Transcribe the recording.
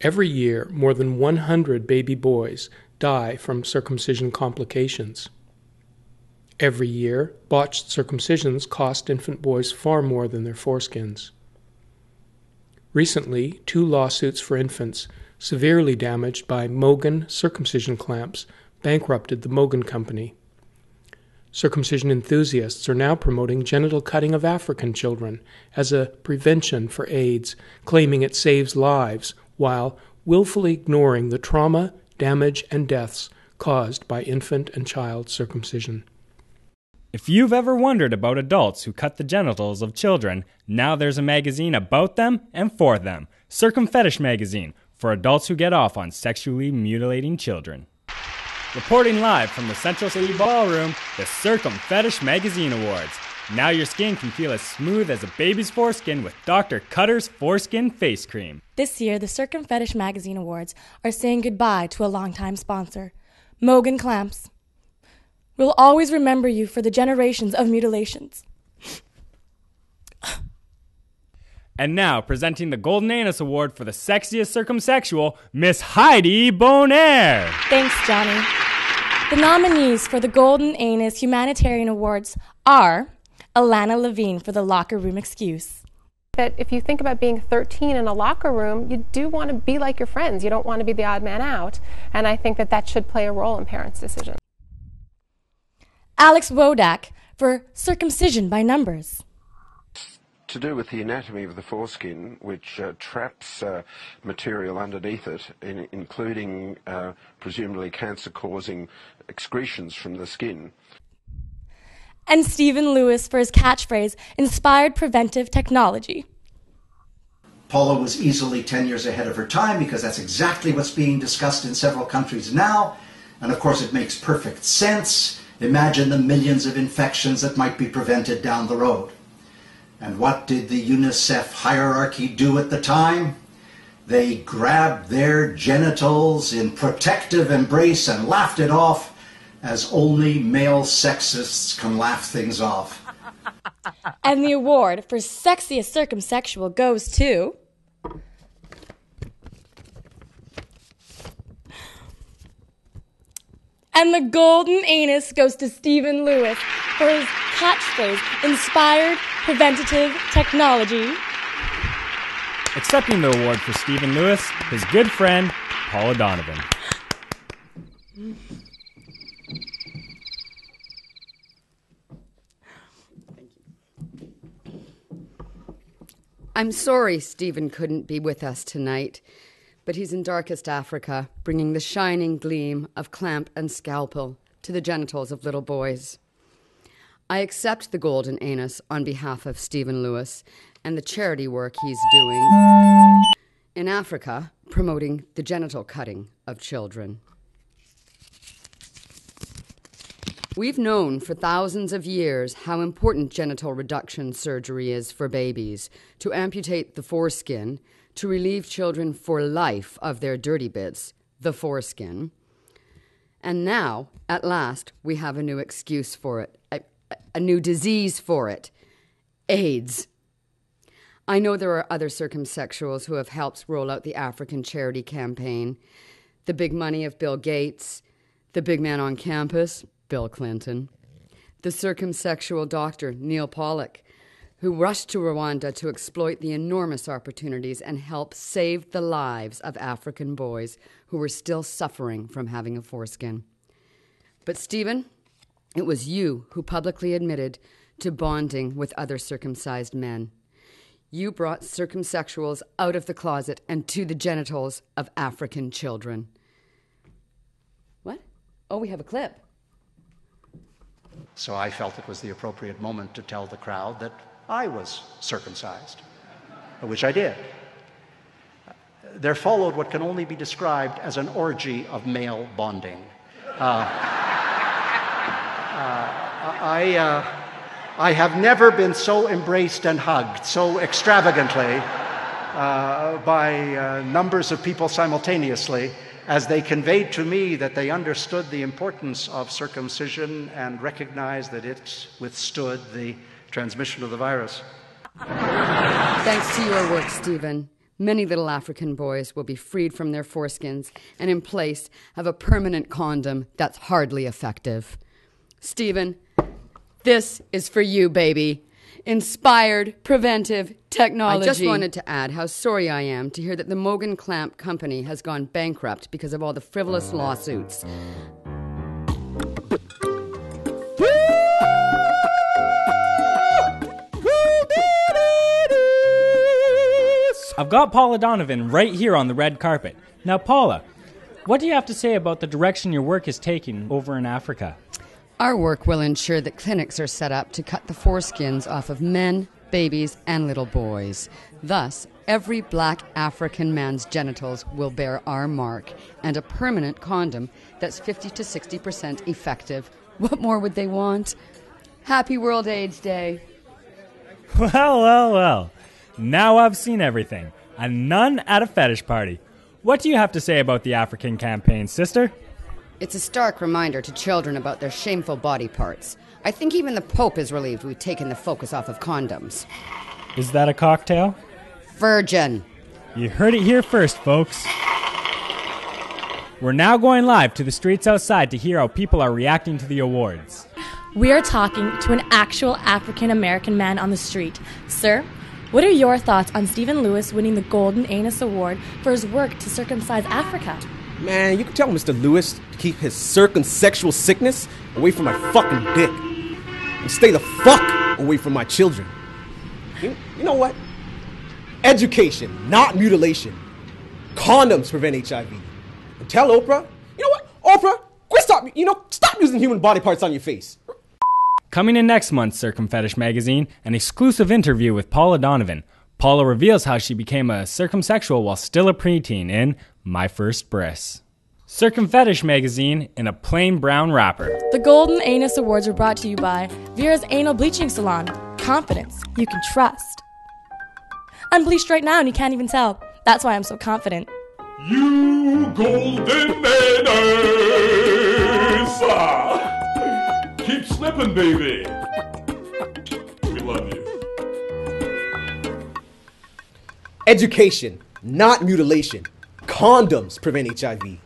Every year, more than 100 baby boys die from circumcision complications. Every year, botched circumcisions cost infant boys far more than their foreskins. Recently, 2 lawsuits for infants severely damaged by Mogan circumcision clamps bankrupted the Mogan Company. Circumcision enthusiasts are now promoting genital cutting of African children as a prevention for AIDS, claiming it saves lives, while willfully ignoring the trauma, damage, and deaths caused by infant and child circumcision. If you've ever wondered about adults who cut the genitals of children, now there's a magazine about them and for them. Circumfetish Magazine, for adults who get off on sexually mutilating children. Reporting live from the Central City Ballroom, the Circumfetish Magazine Awards. Now your skin can feel as smooth as a baby's foreskin with Dr. Cutter's Foreskin Face Cream. This year, the Circumfetish Magazine Awards are saying goodbye to a longtime sponsor, Mogan Clamps. We'll always remember you for the generations of mutilations. And now, presenting the Golden Anus Award for the sexiest circumsexual, Miss Heidi Bonaire. Thanks, Johnny. The nominees for the Golden Anus Humanitarian Awards are Alana Levine for the Locker Room Excuse. That if you think about being 13 in a locker room, you do want to be like your friends. You don't want to be the odd man out. And I think that that should play a role in parents' decisions. Alex Wodak for Circumcision by Numbers. To do with the anatomy of the foreskin, which traps material underneath it, including presumably cancer-causing excretions from the skin. And Stephen Lewis for his catchphrase, Inspired Preventive Technology. Paula was easily 10 years ahead of her time because that's exactly what's being discussed in several countries now. And of course it makes perfect sense. Imagine the millions of infections that might be prevented down the road. And what did the UNICEF hierarchy do at the time? They grabbed their genitals in protective embrace and laughed it off, as only male sexists can laugh things off. And the award for sexiest circumsexual goes to... And the Golden Anus goes to Stephen Lewis for his catchphrase, Inspired Preventative Technology. Accepting the award for Stephen Lewis, his good friend, Paula Donovan. I'm sorry Stephen couldn't be with us tonight, but he's in darkest Africa, bringing the shining gleam of clamp and scalpel to the genitals of little boys. I accept the Golden Anus on behalf of Stephen Lewis and the charity work he's doing in Africa, promoting the genital cutting of children. We've known for thousands of years how important genital reduction surgery is for babies, to amputate the foreskin, to relieve children for life of their dirty bits, the foreskin. And now, at last, we have a new excuse for it, a new disease for it, AIDS. I know there are other circumsexuals who have helped roll out the African charity campaign, the big money of Bill Gates, the big man on campus, Bill Clinton, the circumsexual doctor, Neil Pollock, who rushed to Rwanda to exploit the enormous opportunities and help save the lives of African boys who were still suffering from having a foreskin. But Stephen, it was you who publicly admitted to bonding with other circumcised men. You brought circumsexuals out of the closet and to the genitals of African children. What? Oh, we have a clip. So I felt it was the appropriate moment to tell the crowd that I was circumcised, which I did. There followed what can only be described as an orgy of male bonding. I have never been so embraced and hugged so extravagantly by numbers of people simultaneously as they conveyed to me that they understood the importance of circumcision and recognized that it withstood the transmission of the virus. Thanks to your work, Stephen, Many little African boys will be freed from their foreskins and in place have a permanent condom that's hardly effective. Stephen, this is for you, baby. Inspired preventive technology. I just wanted to add how sorry I am to hear that the Mogan Clamp Company has gone bankrupt because of all the frivolous lawsuits. I've got Paula Donovan right here on the red carpet. Now, Paula, what do you have to say about the direction your work is taking over in Africa? Our work will ensure that clinics are set up to cut the foreskins off of men, babies, and little boys. Thus, every black African man's genitals will bear our mark and a permanent condom that's 50 to 60% effective. What more would they want? Happy World AIDS Day. Well. Now I've seen everything. A nun at a fetish party. What do you have to say about the African campaign, sister? It's a stark reminder to children about their shameful body parts. I think even the Pope is relieved we've taken the focus off of condoms. Is that a cocktail? Virgin. You heard it here first, folks. We're now going live to the streets outside to hear how people are reacting to the awards. We are talking to an actual African-American man on the street. Sir, what are your thoughts on Stephen Lewis winning the Golden Anus Award for his work to circumcise Africa? Man, you can tell Mr. Lewis to keep his circumsexual sickness away from my fucking dick. And stay the fuck away from my children. You know what? Education, not mutilation. Condoms prevent HIV. And tell Oprah, you know what? Oprah, stop using human body parts on your face. Coming in next month's Circumfetish Magazine, an exclusive interview with Paula Donovan. Paula reveals how she became a circumsexual while still a preteen in My First Bris. Circumfetish Magazine in a plain brown wrapper. The Golden Anus Awards were brought to you by Vera's Anal Bleaching Salon. Confidence you can trust. I'm bleached right now and you can't even tell. That's why I'm so confident. You golden anus! Keep snipping, baby. We love you. Education, not mutilation. Condoms prevent HIV.